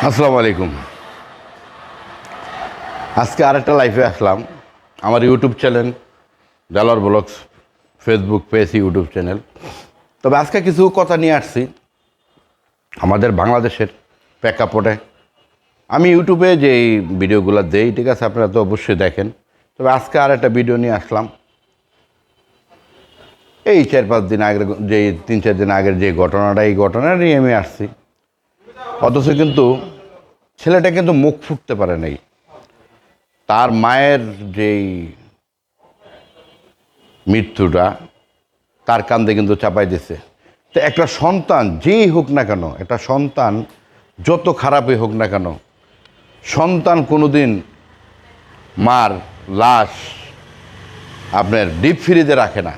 আসসালামু আলাইকুম। আজকে আরেকটা লাইভে আসলাম। আমার ইউটিউব চ্যানেল জালোয়ার vlogs, Facebook page, YouTube channel. তবে আজকে কিছু কথা নিয়ে আসছি আমাদের বাংলাদেশের প্রেক্ষাপটে। আমি ইউটিউবে যে ভিডিওগুলো দেই, ঠিক আছে, আপনারা তো অবশ্যই দেখেন। তবে আজকে আর একটা ভিডিও নিয়ে আসলাম। এই 4-5 দিন আগের, যে 3-4 দিন আগের যে ঘটনাটা, এই ঘটনা নিয়ে আমি আসছি। অথচ কিন্তু ছেলেটা কিন্তু মুখ ফুটতে পারে নাই। তার মায়ের যেই মৃত্যুটা তার কান্দে কিন্তু চাপাই দিছে। তো একটা সন্তান যেই হোক না কেন, একটা সন্তান যত খারাপই হোক না কেন, সন্তান কোনোদিন মার লাশ আপনার ডিপ ফ্রিজে রাখে না।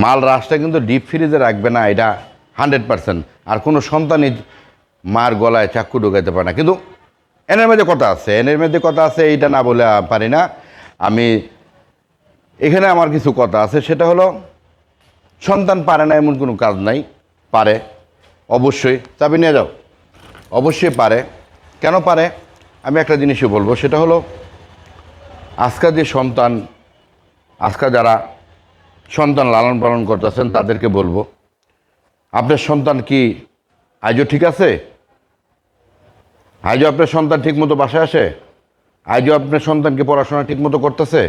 মাল লাশটা কিন্তু ডিপ ফ্রিজে রাখবে না, এটা 100%। আর কোনো সন্তানই মার গলায় চাক্কু ঢুকাইতে পারে না। কিন্তু এনের মধ্যে কথা আছে, এইটা না বলে পারি না আমি। এখানে আমার কিছু কথা আছে, সেটা হলো সন্তান পারে না এমন কোনো কাজ নাই। পারে, অবশ্যই। চাবি নিয়ে যাও, অবশ্যই পারে। কেন পারে আমি একটা জিনিসই বলবো, সেটা হলো আজকাল যে সন্তান, আজকাল যারা সন্তান লালন পালন করতেছেন তাদেরকে বলবো, আপনার সন্তান কি আজও ঠিক আছে? আজও আপনার সন্তান ঠিকমতো বাসায় আসে? আজও আপনার সন্তানকে পড়াশোনা ঠিকমতো করতেছে?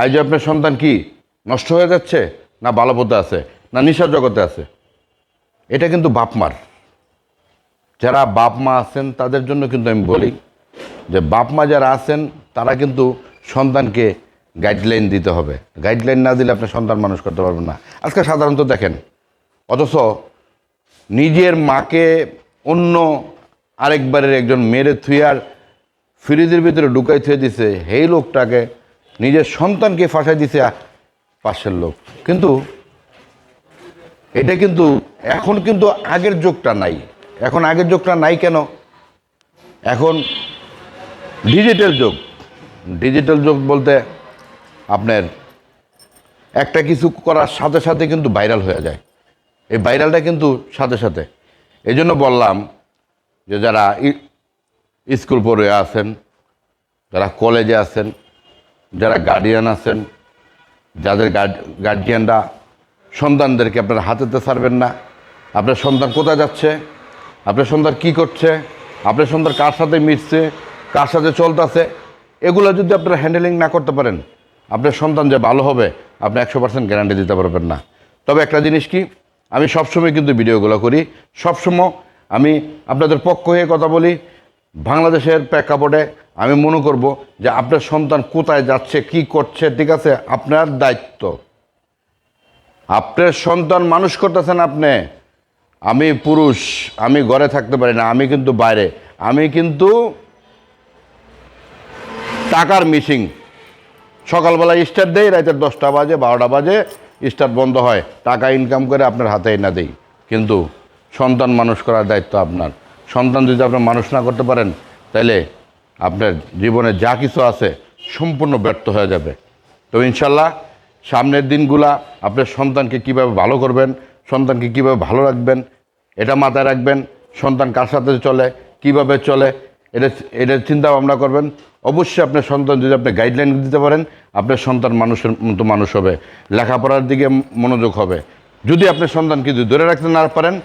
আজও আপনার সন্তান কি নষ্ট হয়ে যাচ্ছে, না ভালো পথে আছে, না নিশার জগতে আছে? এটা কিন্তু বাপ মার, যারা বাপ মা আছেন তাদের জন্য কিন্তু আমি বলি যে বাপ মা যারা আছেন তারা কিন্তু সন্তানকে গাইডলাইন দিতে হবে। গাইডলাইন না দিলে আপনি সন্তান মানুষ করতে পারবেন না। আজকে সাধারণত দেখেন, অথচ নিজের মাকে অন্য আরেকবারের একজন মেরে থুয়ার ফ্রিজের ভিতরে ঢুকাই থুয়ে দিছে, এই লোকটাকে নিজের সন্তানকে ফাঁসাই দিছে পাশের লোক। কিন্তু এটা কিন্তু এখন কিন্তু আগের যুগটা নাই। এখন আগের যুগটা নাই কেন? এখন ডিজিটাল যুগ। ডিজিটাল যুগ বলতে আপনার একটা কিছু করার সাথে সাথে কিন্তু ভাইরাল হয়ে যায়। এই ভাইরালটা কিন্তু সাথে সাথে। এই জন্য বললাম যে যারা স্কুল পড়ে আছেন, যারা কলেজে আছেন, যারা গার্ডিয়ান আছেন, যাদের গার্জিয়ানরা সন্তানদেরকে আপনার হাতেতে ছাড়বেন না। আপনার সন্তান কোথায় যাচ্ছে, আপনার সন্তান কি করছে, আপনার সন্তান কার সাথে মিশছে, কার সাথে চলতেছে, এগুলো যদি আপনারা হ্যান্ডেলিং না করতে পারেন, আপনার সন্তান যে ভালো হবে আপনি 100% গ্যারান্টি দিতে পারবেন না। তবে একটা জিনিস কি, আমি সবসময় কিন্তু ভিডিওগুলো করি, সবসময় আমি আপনাদের পক্ষ হয়ে কথা বলি। বাংলাদেশের প্রেক্ষাপটে আমি মনে করব যে আপনার সন্তান কোথায় যাচ্ছে, কি করছে, ঠিক আছে, আপনার দায়িত্ব। আপনার সন্তান মানুষ করতেছেন আপনি। আমি পুরুষ, আমি ঘরে থাকতে পারি না, আমি কিন্তু বাইরে, আমি কিন্তু টাকার মিসিং। সকালবেলা স্টার্ট দেই, রাতের 10টা বাজে 12টা বাজে স্টার্ট বন্ধ হয়, টাকা ইনকাম করে আপনার হাতে এনে দেই। কিন্তু সন্তান মানুষ করার দায়িত্ব আপনার। সন্তান যদি আপনার মানুষ না করতে পারেন, তাহলে আপনার জীবনে যা কিছু আছে সম্পূর্ণ ব্যর্থ হয়ে যাবে। তো ইনশাল্লাহ সামনের দিনগুলা আপনার সন্তানকে কিভাবে ভালো করবেন, সন্তানকে কিভাবে ভালো রাখবেন, এটা মাথায় রাখবেন। সন্তান কার সাথে চলে, কিভাবে চলে, এটা চিন্তা ভাবনা করবেন। অবশ্যই আপনার সন্তান যদি আপনি গাইডলাইন দিতে পারেন, আপনার সন্তান মানুষের মতো মানুষ হবে, লেখাপড়ার দিকে মনোযোগ হবে। যদি আপনার সন্তানকে যদি ধরে রাখতে না পারেন,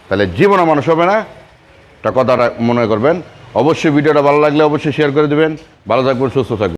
তাহলে জীবনে মানুষ হবে না। একটা কথাটা মনে করবেন। অবশ্যই ভিডিওটা ভালো লাগলে অবশ্যই শেয়ার করে দেবেন। ভালো থাকবেন, সুস্থ থাকবেন।